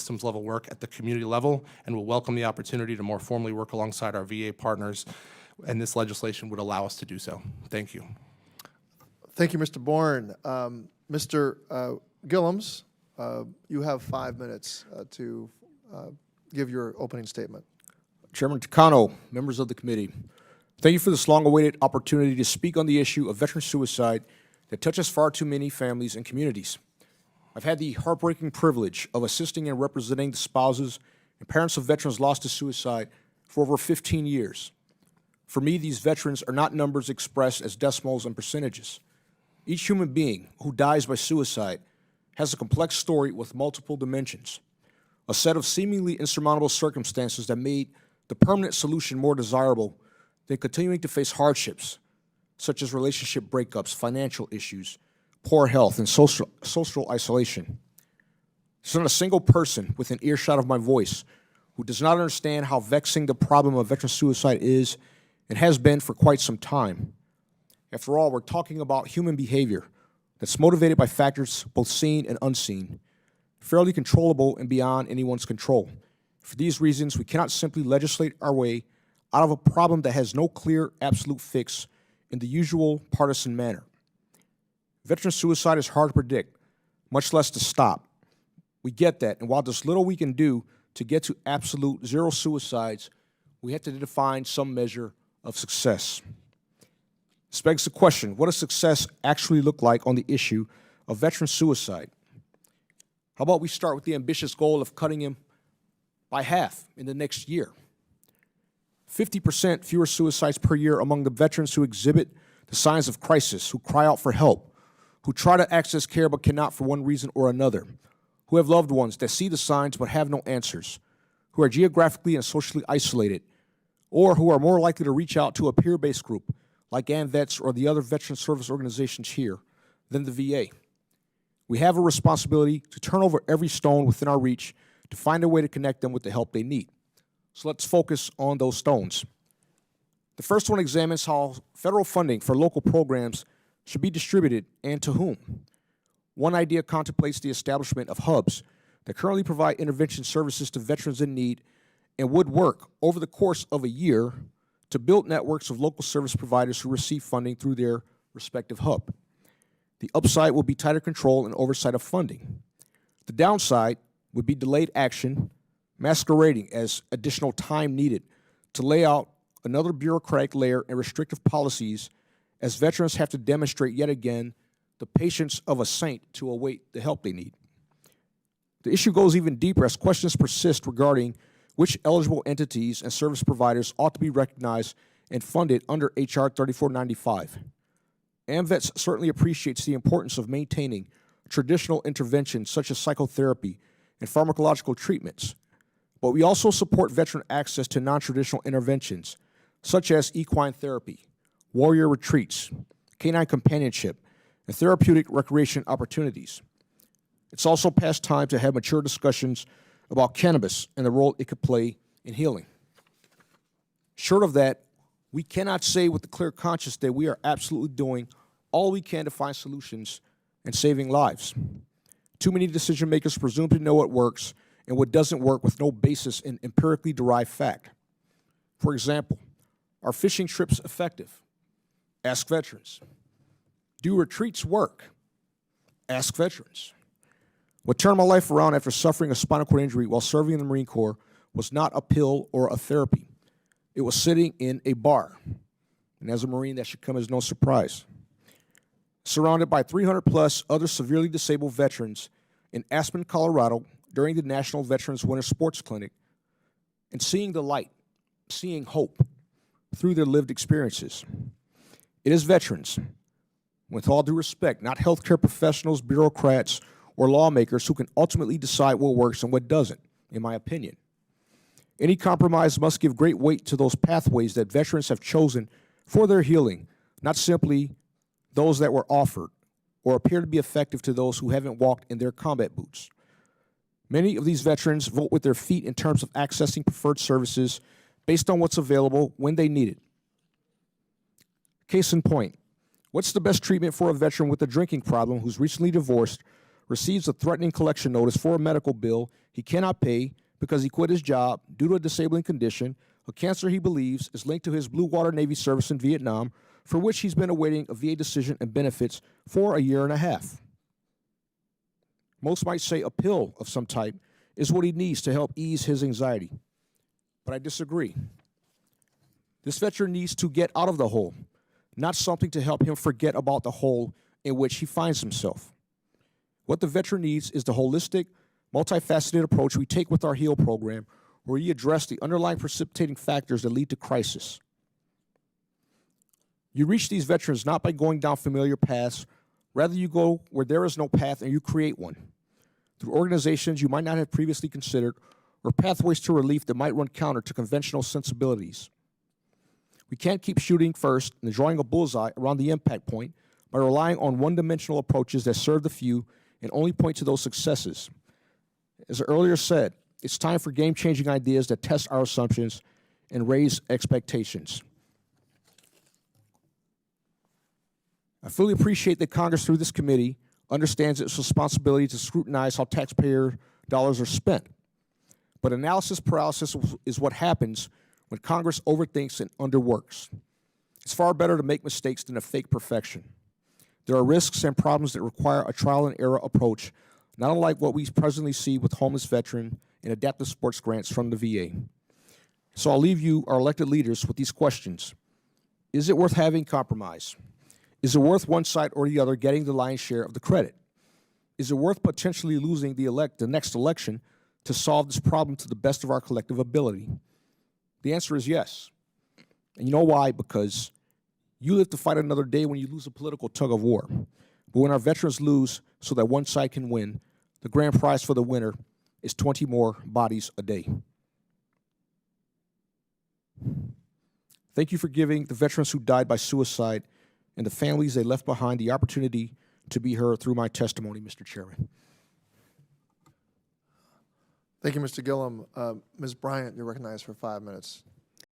systems level work at the community level, and will welcome the opportunity to more formally work alongside our VA partners, and this legislation would allow us to do so. Thank you. Thank you, Mr. Bourne. Mr. Gillums, you have 5 minutes to give your opening statement. Chairman Takano, members of the committee, thank you for this long-awaited opportunity to speak on the issue of veteran suicide that touches far too many families and communities. I've had the heartbreaking privilege of assisting and representing the spouses and parents of veterans lost to suicide for over 15 years. For me, these veterans are not numbers expressed as decimals and percentages. Each human being who dies by suicide has a complex story with multiple dimensions, a set of seemingly insurmountable circumstances that made the permanent solution more desirable than continuing to face hardships, such as relationship breakups, financial issues, poor health, and social isolation. There's not a single person within earshot of my voice who does not understand how vexing the problem of veteran suicide is and has been for quite some time. After all, we're talking about human behavior that's motivated by factors both seen and unseen, fairly controllable and beyond anyone's control. For these reasons, we cannot simply legislate our way out of a problem that has no clear, absolute fix in the usual partisan manner. Veteran suicide is hard to predict, much less to stop. We get that, and while there's little we can do to get to absolute zero suicides, we have to define some measure of success. This begs the question, what does success actually look like on the issue of veteran suicide? How about we start with the ambitious goal of cutting him by half in the next year? 50% fewer suicides per year among the veterans who exhibit the signs of crisis, who cry out for help, who try to access care but cannot for one reason or another, who have loved ones that see the signs but have no answers, who are geographically and socially isolated, or who are more likely to reach out to a peer-based group like AMVETS or the other veteran service organizations here than the VA. We have a responsibility to turn over every stone within our reach to find a way to connect them with the help they need. So let's focus on those stones. The first one examines how federal funding for local programs should be distributed and to whom. One idea contemplates the establishment of hubs that currently provide intervention services to veterans in need and would work over the course of a year to build networks of local service providers who receive funding through their respective hub. The upside will be tighter control and oversight of funding. The downside would be delayed action, masquerading as additional time needed to lay out another bureaucratic layer and restrictive policies as veterans have to demonstrate yet again the patience of a saint to await the help they need. The issue goes even deeper as questions persist regarding which eligible entities and service providers ought to be recognized and funded under H.R. 3495. AMVETS certainly appreciates the importance of maintaining traditional interventions such as psychotherapy and pharmacological treatments, but we also support veteran access to non-traditional interventions such as equine therapy, warrior retreats, canine companionship, and therapeutic recreation opportunities. It's also past time to have mature discussions about cannabis and the role it could play in healing. Short of that, we cannot say with a clear conscience that we are absolutely doing all we can to find solutions and saving lives. Too many decision makers presume to know what works and what doesn't work with no basis in empirically derived fact. For example, are fishing trips effective? Ask veterans. Do retreats work? Ask veterans. What turned my life around after suffering a spinal cord injury while serving in the Marine Corps was not a pill or a therapy. It was sitting in a bar. And as a Marine, that should come as no surprise. Surrounded by 300 plus other severely disabled veterans in Aspen, Colorado during the National Veterans Winter Sports Clinic, and seeing the light, seeing hope through their lived experiences. It is veterans, with all due respect, not healthcare professionals, bureaucrats, or lawmakers who can ultimately decide what works and what doesn't, in my opinion. Any compromise must give great weight to those pathways that veterans have chosen for their healing, not simply those that were offered or appear to be effective to those who haven't walked in their combat boots. Many of these veterans vote with their feet in terms of accessing preferred services based on what's available when they need it. Case in point, what's the best treatment for a veteran with a drinking problem who's recently divorced, receives a threatening collection notice for a medical bill he cannot pay because he quit his job due to a disabling condition, a cancer he believes is linked to his Blue Water Navy service in Vietnam, for which he's been awaiting a VA decision and benefits for a year and a half. Most might say a pill of some type is what he needs to help ease his anxiety. But I disagree. This veteran needs to get out of the hole, not something to help him forget about the hole in which he finds himself. What the veteran needs is the holistic, multifaceted approach we take with our HEAL program, where we address the underlying precipitating factors that lead to crisis. You reach these veterans not by going down familiar paths, rather you go where there is no path and you create one, through organizations you might not have previously considered or pathways to relief that might run counter to conventional sensibilities. We can't keep shooting first and drawing a bullseye around the impact point by relying on one-dimensional approaches that serve the few and only point to those successes. As I earlier said, it's time for game-changing ideas that test our assumptions and raise expectations. I fully appreciate that Congress, through this committee, understands its responsibility to scrutinize how taxpayer dollars are spent. But analysis paralysis is what happens when Congress overthinks and underworks. It's far better to make mistakes than to fake perfection. There are risks and problems that require a trial and error approach, not unlike what we presently see with homeless veteran and adaptive sports grants from the VA. So I'll leave you, our elected leaders, with these questions. Is it worth having compromise? Is it worth one side or the other getting the lion's share of the credit? Is it worth potentially losing the next election to solve this problem to the best of our collective ability? The answer is yes. And you know why? Because you live to fight another day when you lose a political tug of war. But when our veterans lose so that one side can win, the grand prize for the winner is 20 more bodies a day. Thank you for giving the veterans who died by suicide and the families they left behind the opportunity to be heard through my testimony, Mr. Chairman. Thank you, Mr. Gillum. Ms. Bryant, you're recognized for 5 minutes.